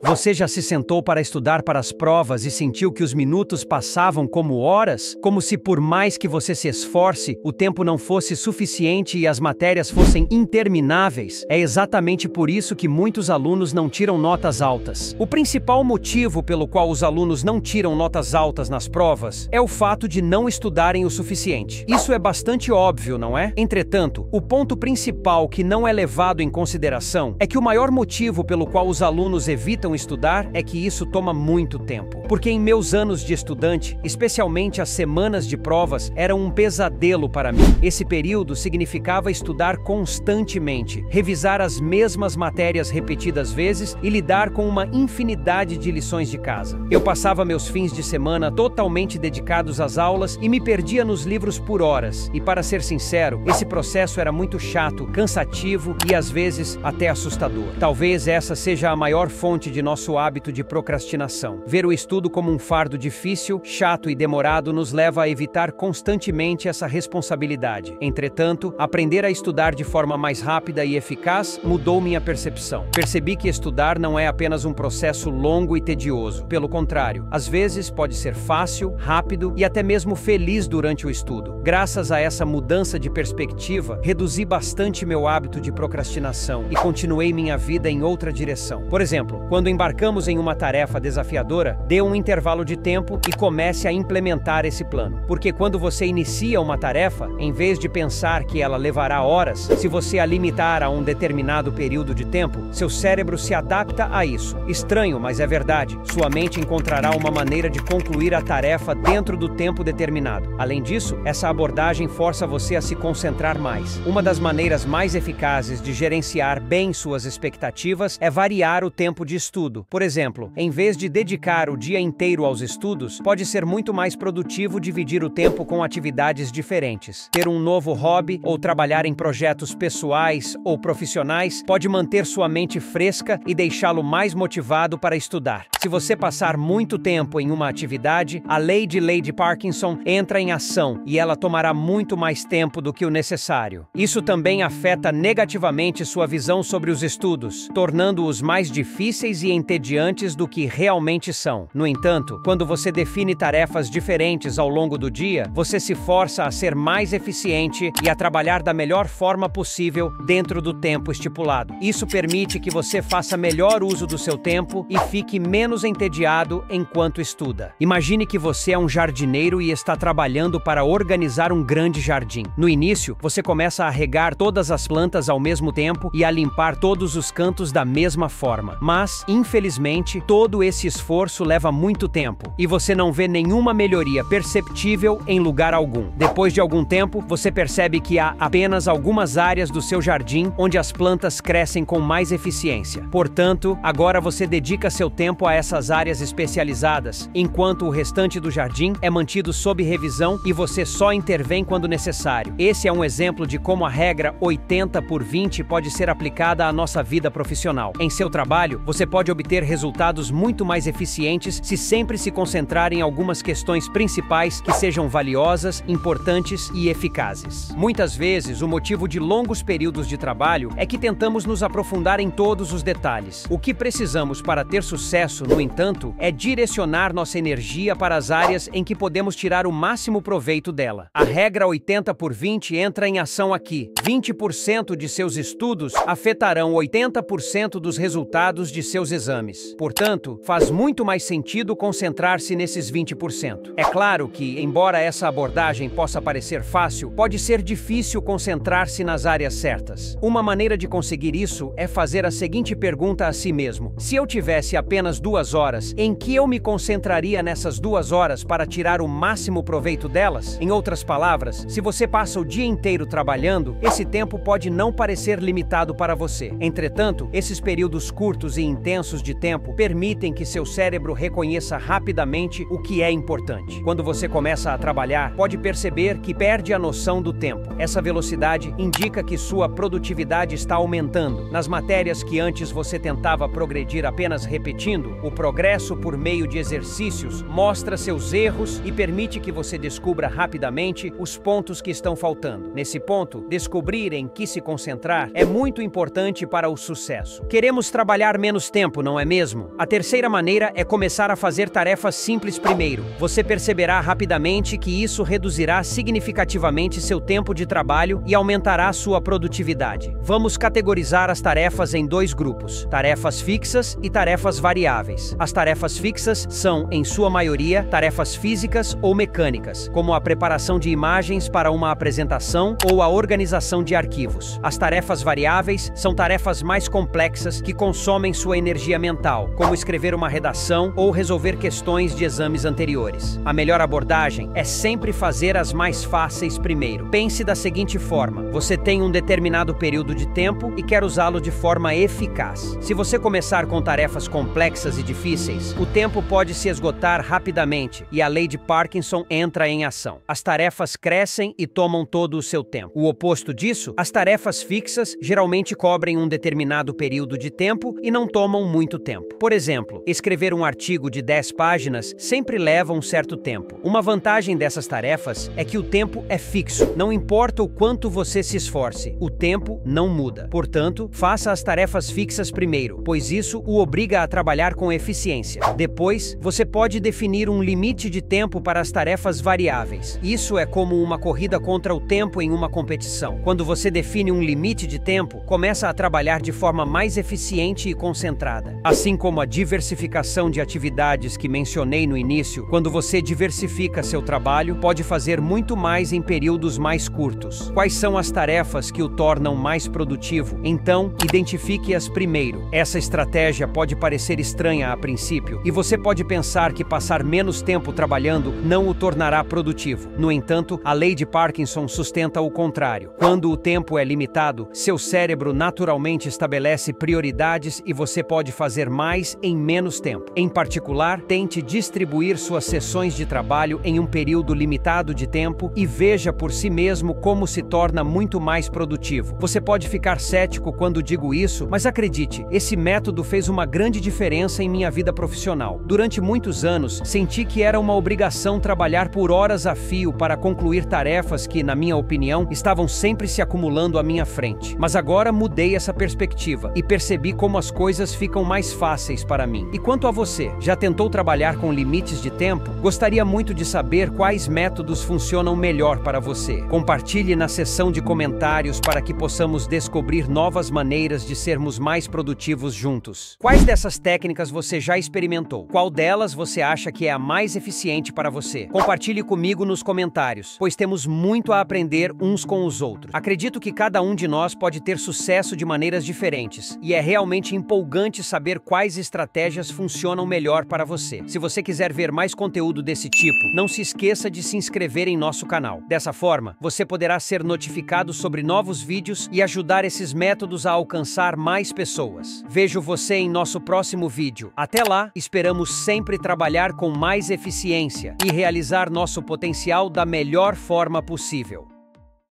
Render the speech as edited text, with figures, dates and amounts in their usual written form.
Você já se sentou para estudar para as provas e sentiu que os minutos passavam como horas? Como se por mais que você se esforce, o tempo não fosse suficiente e as matérias fossem intermináveis? É exatamente por isso que muitos alunos não tiram notas altas. O principal motivo pelo qual os alunos não tiram notas altas nas provas é o fato de não estudarem o suficiente. Isso é bastante óbvio, não é? Entretanto, o ponto principal que não é levado em consideração é que o maior motivo pelo qual os alunos evitam estudar é que isso toma muito tempo. Porque em meus anos de estudante, especialmente as semanas de provas, eram um pesadelo para mim. Esse período significava estudar constantemente, revisar as mesmas matérias repetidas vezes e lidar com uma infinidade de lições de casa. Eu passava meus fins de semana totalmente dedicados às aulas e me perdia nos livros por horas. E para ser sincero, esse processo era muito chato, cansativo e às vezes até assustador. Talvez essa seja a maior fonte de nosso hábito de procrastinação. Ver o estudo como um fardo difícil, chato e demorado nos leva a evitar constantemente essa responsabilidade. Entretanto, aprender a estudar de forma mais rápida e eficaz mudou minha percepção. Percebi que estudar não é apenas um processo longo e tedioso. Pelo contrário, às vezes pode ser fácil, rápido e até mesmo feliz durante o estudo. Graças a essa mudança de perspectiva, reduzi bastante meu hábito de procrastinação e continuei minha vida em outra direção. Por exemplo, quando embarcamos em uma tarefa desafiadora, dê um intervalo de tempo e comece a implementar esse plano. Porque quando você inicia uma tarefa, em vez de pensar que ela levará horas, se você a limitar a um determinado período de tempo, seu cérebro se adapta a isso. Estranho, mas é verdade. Sua mente encontrará uma maneira de concluir a tarefa dentro do tempo determinado. Além disso, essa abordagem força você a se concentrar mais. Uma das maneiras mais eficazes de gerenciar bem suas expectativas é variar o tempo de estudo. Por exemplo, em vez de dedicar o dia inteiro aos estudos, pode ser muito mais produtivo dividir o tempo com atividades diferentes. Ter um novo hobby ou trabalhar em projetos pessoais ou profissionais pode manter sua mente fresca e deixá-lo mais motivado para estudar. Se você passar muito tempo em uma atividade, a lei de Lady Parkinson entra em ação e ela tomará muito mais tempo do que o necessário. Isso também afeta negativamente sua visão sobre os estudos, tornando-os mais difíceis e entediantes do que realmente são. No entanto, quando você define tarefas diferentes ao longo do dia, você se força a ser mais eficiente e a trabalhar da melhor forma possível dentro do tempo estipulado. Isso permite que você faça melhor uso do seu tempo e fique menos entediado enquanto estuda. Imagine que você é um jardineiro e está trabalhando para organizar um grande jardim. No início, você começa a regar todas as plantas ao mesmo tempo e a limpar todos os cantos da mesma forma. Mas, infelizmente, todo esse esforço leva muito tempo e você não vê nenhuma melhoria perceptível em lugar algum. Depois de algum tempo, você percebe que há apenas algumas áreas do seu jardim onde as plantas crescem com mais eficiência. Portanto, agora você dedica seu tempo a essas áreas especializadas, enquanto o restante do jardim é mantido sob revisão e você só intervém quando necessário. Esse é um exemplo de como a regra 80/20 pode ser aplicada à nossa vida profissional. Em seu trabalho, você pode obter resultados muito mais eficientes se sempre se concentrar em algumas questões principais que sejam valiosas, importantes e eficazes. Muitas vezes, o motivo de longos períodos de trabalho é que tentamos nos aprofundar em todos os detalhes. O que precisamos para ter sucesso, no entanto, é direcionar nossa energia para as áreas em que podemos tirar o máximo proveito dela. A regra 80/20 entra em ação aqui. 20% de seus estudos afetarão 80% dos resultados de seus exames. Portanto, faz muito mais sentido concentrar-se nesses 20%. É claro que, embora essa abordagem possa parecer fácil, pode ser difícil concentrar-se nas áreas certas. Uma maneira de conseguir isso é fazer a seguinte pergunta a si mesmo: se eu tivesse apenas 2 horas, em que eu me concentraria nessas 2 horas para tirar o máximo proveito delas? Em outras palavras, se você passa o dia inteiro trabalhando, esse tempo pode não parecer limitado para você. Entretanto, esses períodos curtos e intensos de tempo permitem que seu cérebro reconheça rapidamente o que é importante. Quando você começa a trabalhar, pode perceber que perde a noção do tempo. Essa velocidade indica que sua produtividade está aumentando. Nas matérias que antes você tentava progredir apenas repetindo, o progresso por meio de exercícios mostra seus erros e permite que você descubra rapidamente os pontos que estão faltando. Nesse ponto, descobrir em que se concentrar é muito importante para o sucesso. Queremos trabalhar menos tempo, não é mesmo? A terceira maneira é começar a fazer tarefas simples primeiro. Você perceberá rapidamente que isso reduzirá significativamente seu tempo de trabalho e aumentará sua produtividade. Vamos categorizar as tarefas em dois grupos: tarefas fixas e tarefas variáveis. As tarefas fixas são, em sua maioria, tarefas físicas ou mecânicas, como a preparação de imagens para uma apresentação ou a organização de arquivos. As tarefas variáveis são tarefas mais complexas que consomem sua energia mental, como escrever uma redação ou resolver questões de exames anteriores. A melhor abordagem é sempre fazer as mais fáceis primeiro. Pense da seguinte forma: você tem um determinado período de tempo e quer usá-lo de forma eficaz. Se você começar com tarefas complexas e difíceis, o tempo pode se esgotar rapidamente e a lei de Parkinson entra em ação. As tarefas crescem e tomam todo o seu tempo. O oposto disso, as tarefas fixas geralmente cobrem um determinado período de tempo e não tomam muito tempo. Por exemplo, escrever um artigo de 10 páginas sempre leva um certo tempo. Uma vantagem dessas tarefas é que o tempo é fixo. Não importa o quanto você se esforce, o tempo não muda. Portanto, faça as tarefas fixas primeiro, pois isso o obriga a trabalhar com eficiência. Depois, você pode definir um limite de tempo para as tarefas variáveis. Isso é como uma corrida contra o tempo em uma competição. Quando você define um limite de tempo, começa a trabalhar de forma mais eficiente e concentrada. Assim como a diversificação de atividades que mencionei no início, quando você diversifica seu trabalho, pode fazer muito mais em períodos mais curtos. Quais são as tarefas que o tornam mais produtivo? Então, identifique-as primeiro. Essa estratégia pode parecer estranha a princípio, e você pode pensar que passar menos tempo trabalhando não o tornará produtivo. No entanto, a lei de Parkinson sustenta o contrário. Quando o tempo é limitado, seu cérebro naturalmente estabelece prioridades e você pode fazer mais em menos tempo. Em particular, tente distribuir suas sessões de trabalho em um período limitado de tempo e veja por si mesmo como se torna muito mais produtivo. Você pode ficar cético quando digo isso, mas acredite, esse método fez uma grande diferença em minha vida profissional. Durante muitos anos, senti que era uma obrigação trabalhar por horas a fio para concluir tarefas que, na minha opinião, estavam sempre se acumulando à minha frente. Mas agora mudei essa perspectiva e percebi como as coisas ficam mais fáceis para mim. E quanto a você, já tentou trabalhar com limites de tempo? Gostaria muito de saber quais métodos funcionam melhor para você. Compartilhe na seção de comentários para que possamos descobrir novas maneiras de sermos mais produtivos juntos. Quais dessas técnicas você já experimentou? Qual delas você acha que é a mais eficiente para você? Compartilhe comigo nos comentários, pois temos muito a aprender uns com os outros. Acredito que cada um de nós pode ter sucesso de maneiras diferentes, e é realmente empolgante saber quais estratégias funcionam melhor para você. Se você quiser ver mais conteúdo desse tipo, não se esqueça de se inscrever em nosso canal. Dessa forma, você poderá ser notificado sobre novos vídeos e ajudar esses métodos a alcançar mais pessoas. Vejo você em nosso próximo vídeo. Até lá, esperamos sempre trabalhar com mais eficiência e realizar nosso potencial da melhor forma possível.